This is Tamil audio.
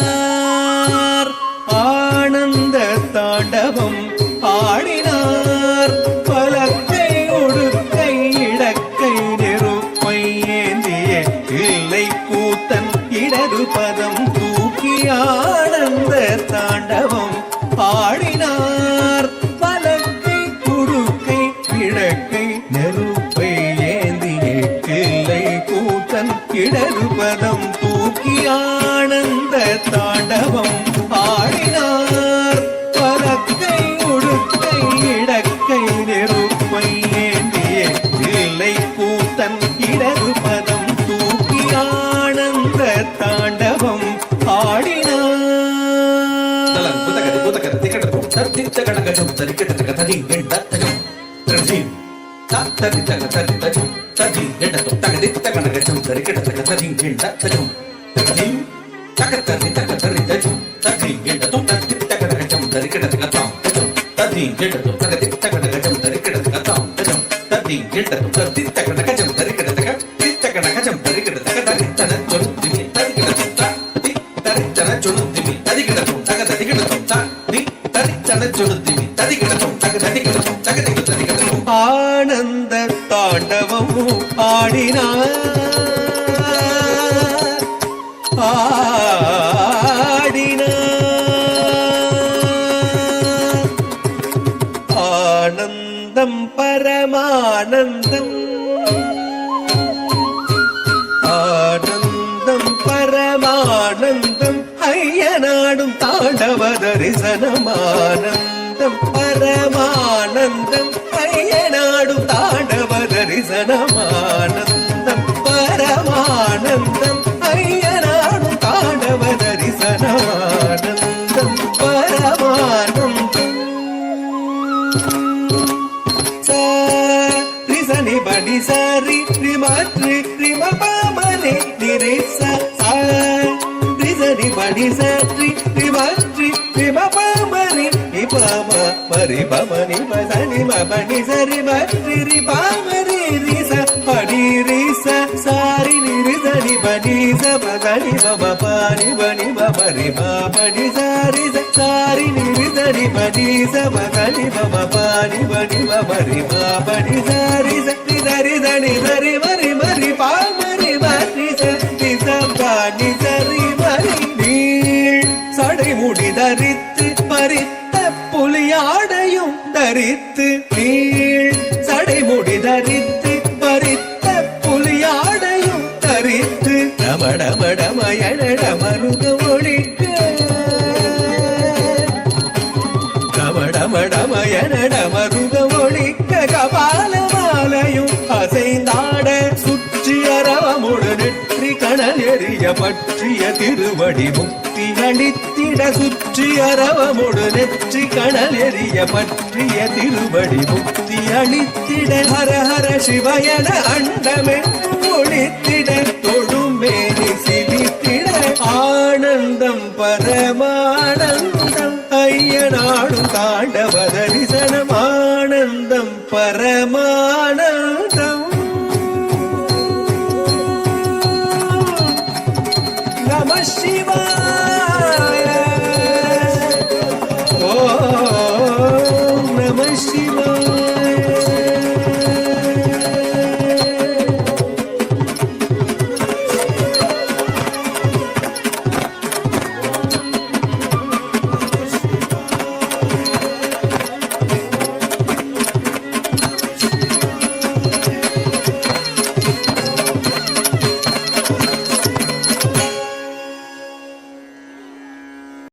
ஆடினார் ஆனந்த தாண்டவம் ஆடினார் பலக்கை ஒடுக்கை இடக்கை நெருப்பை ஏந்திய இல்லை கூத்தன் இடது பதம் தூக்கி ஆனந்த தாண்டவம் ஆடினார் பலக்கை ஒடுக்கை இடக்கை நெருப்பை ஏந்திய இல்லை கூத்தன் இடது பதம் தூக்கி ஆனந்த தாண்டவம் ஆடினார் பலக்கை ஒடுக்கை இடக்கை நெருப்பை ஏந்திய இல்லை கூத்தன் இடது பதம் தூக்கி ஆனந்த தாண்டவம் ஆடினார். ஆனந்த தாண்டவம் ஆடினார் ஆனந்தம் பரமானந்தம் ஆனந்தம் பரமானந்தம் ஐயனாடும் தாண்டவ தரிசனமானந்தம் பரமானந்தம் ஐயனாடும் தாண்டவ தரிசனமானந்தம் பரமானந்தம் ஐயனாடும் தாண்டவ தரிசனமானந்தம் பரமானந்தம் சரி படி சரி ரிமத்ரி ரிம பாமனே நிரேச சரி படி சரி ரிமத்ரி ரிம பாமனே நிபாம பரி பமனி பசனி மபனி சரி மத்ரி ரி பாமரி ரிச படி ரிச சாரி நிரிசனி படி ச பதனி பம பானி பனி பமரி படி சாரி சாரி நிரிசனி படி ச பதனி பம பானி பனி பமரி படி சாரி சரி சரி சரி சரி மரி மரி பாமரி மரி சரி சரி சரி மரி நீள் சடை முடி தரித்து பறித்த புலியாடையும் தரித்து நீள் சடை முடி தரித்து பறித்த புலியாடையும் தரித்து டமடமடமயட மருத ஒழிக்க டமடமடமயட மருத ஒழிக்க கபாலமாலையும் அசைந்தாட சுற்றி அரவமுடு நெற்றி கணல் எறிய பற்றிய திருவடி முக்தி அளித்திட சுற்றி அரவமுடு நெற்றி கணல் எறிய பற்றிய திருவடி முக்தி அளித்திட ஹர ஹர சிவயன அண்டமே ஒளித்திட தொழுமேனி சிலித்திட ஆனந்தம் பரமானந்தம் ஐயனாடும் தாண்டவ தரிசனம் ஆனந்தம் பரமா